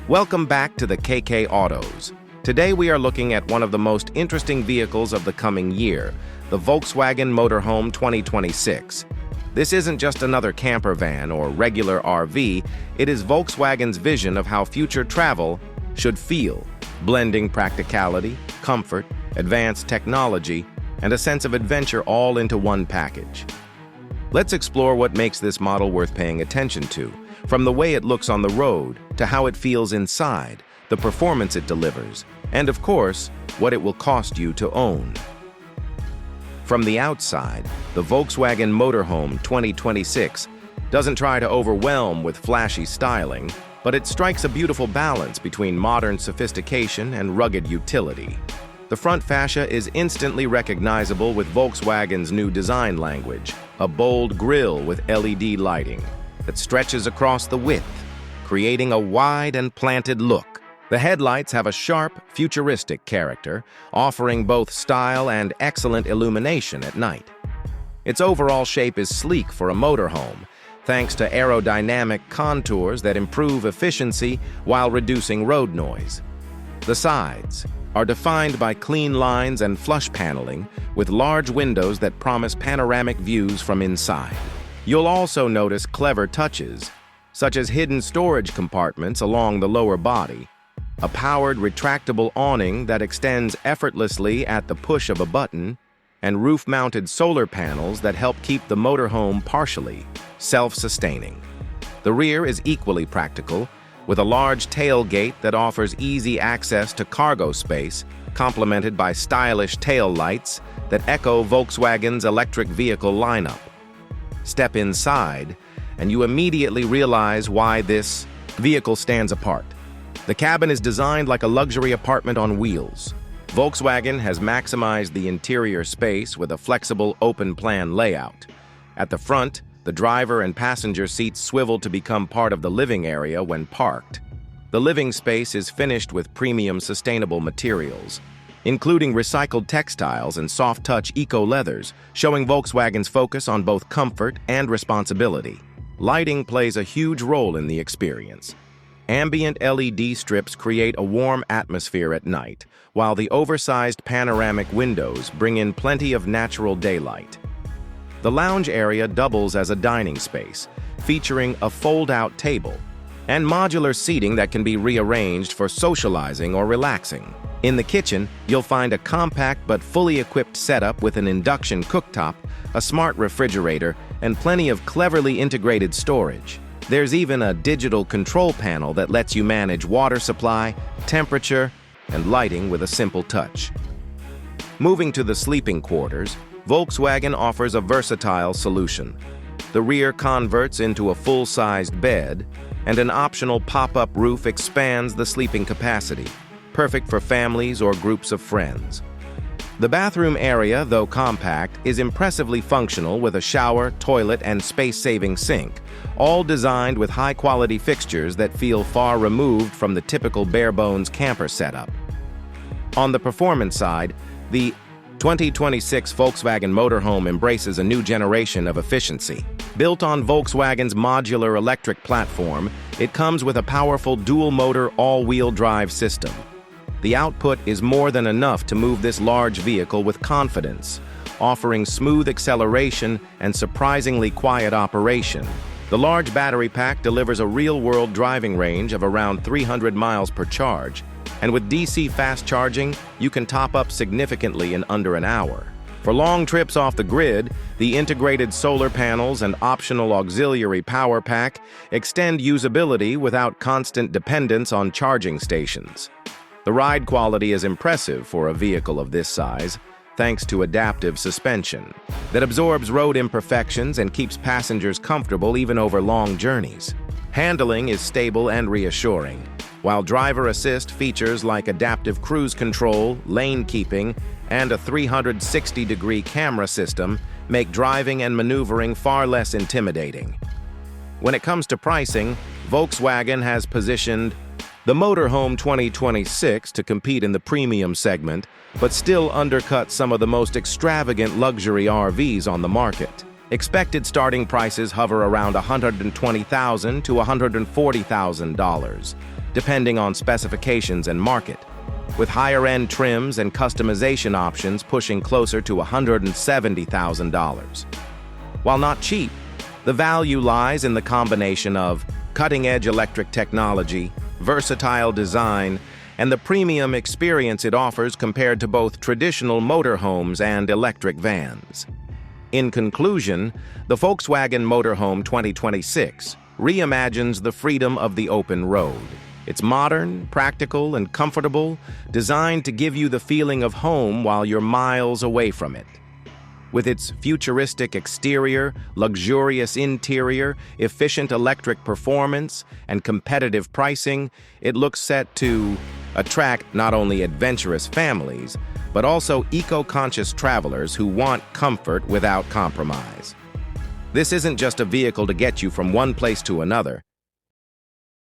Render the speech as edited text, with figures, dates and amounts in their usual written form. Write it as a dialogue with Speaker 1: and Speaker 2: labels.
Speaker 1: Welcome back to the KK Autos. Today we are looking at one of the most interesting vehicles of the coming year, the Volkswagen Motorhome 2026. This isn't just another camper van or regular RV, it is Volkswagen's vision of how future travel should feel, blending practicality, comfort, advanced technology, and a sense of adventure all into one package. Let's explore what makes this model worth paying attention to, from the way it looks on the road to how it feels inside, the performance it delivers, and of course, what it will cost you to own. From the outside, the Volkswagen Motorhome 2026 doesn't try to overwhelm with flashy styling, but it strikes a beautiful balance between modern sophistication and rugged utility. The front fascia is instantly recognizable with Volkswagen's new design language, a bold grille with LED lighting that stretches across the width, creating a wide and planted look. The headlights have a sharp, futuristic character, offering both style and excellent illumination at night. Its overall shape is sleek for a motorhome, thanks to aerodynamic contours that improve efficiency while reducing road noise. The sides are defined by clean lines and flush paneling, with large windows that promise panoramic views from inside. You'll also notice clever touches, such as hidden storage compartments along the lower body, a powered retractable awning that extends effortlessly at the push of a button, and roof-mounted solar panels that help keep the motorhome partially self-sustaining. The rear is equally practical, with a large tailgate that offers easy access to cargo space, complemented by stylish tail lights that echo Volkswagen's electric vehicle lineup. Step inside, and you immediately realize why this vehicle stands apart. The cabin is designed like a luxury apartment on wheels. Volkswagen has maximized the interior space with a flexible open-plan layout. At the front, the driver and passenger seats swivel to become part of the living area when parked. The living space is finished with premium sustainable materials, including recycled textiles and soft-touch eco-leathers, showing Volkswagen's focus on both comfort and responsibility. Lighting plays a huge role in the experience. Ambient LED strips create a warm atmosphere at night, while the oversized panoramic windows bring in plenty of natural daylight. The lounge area doubles as a dining space, featuring a fold-out table and modular seating that can be rearranged for socializing or relaxing. In the kitchen, you'll find a compact but fully equipped setup with an induction cooktop, a smart refrigerator, and plenty of cleverly integrated storage. There's even a digital control panel that lets you manage water supply, temperature, and lighting with a simple touch. Moving to the sleeping quarters, Volkswagen offers a versatile solution. The rear converts into a full-sized bed, and an optional pop-up roof expands the sleeping capacity, perfect for families or groups of friends. The bathroom area, though compact, is impressively functional with a shower, toilet, and space-saving sink, all designed with high-quality fixtures that feel far removed from the typical bare-bones camper setup. On the performance side, the 2026 Volkswagen Motorhome embraces a new generation of efficiency. Built on Volkswagen's modular electric platform, it comes with a powerful dual-motor all-wheel drive system. The output is more than enough to move this large vehicle with confidence, offering smooth acceleration and surprisingly quiet operation. The large battery pack delivers a real-world driving range of around 300 miles per charge, and with DC fast charging, you can top up significantly in under an hour. For long trips off the grid, the integrated solar panels and optional auxiliary power pack extend usability without constant dependence on charging stations. The ride quality is impressive for a vehicle of this size, thanks to adaptive suspension that absorbs road imperfections and keeps passengers comfortable even over long journeys. Handling is stable and reassuring, while driver assist features like adaptive cruise control, lane keeping, and a 360-degree camera system make driving and maneuvering far less intimidating. When it comes to pricing, Volkswagen has positioned the Motorhome 2026 to compete in the premium segment, but still undercut some of the most extravagant luxury RVs on the market. Expected starting prices hover around $120,000 to $140,000, depending on specifications and market, with higher-end trims and customization options pushing closer to $170,000. While not cheap, the value lies in the combination of cutting-edge electric technology, versatile design, and the premium experience it offers compared to both traditional motorhomes and electric vans. In conclusion, the Volkswagen Motorhome 2026 reimagines the freedom of the open road. It's modern, practical, and comfortable, designed to give you the feeling of home while you're miles away from it. With its futuristic exterior, luxurious interior, efficient electric performance, and competitive pricing, it looks set to attract not only adventurous families, but also eco-conscious travelers who want comfort without compromise. This isn't just a vehicle to get you from one place to another.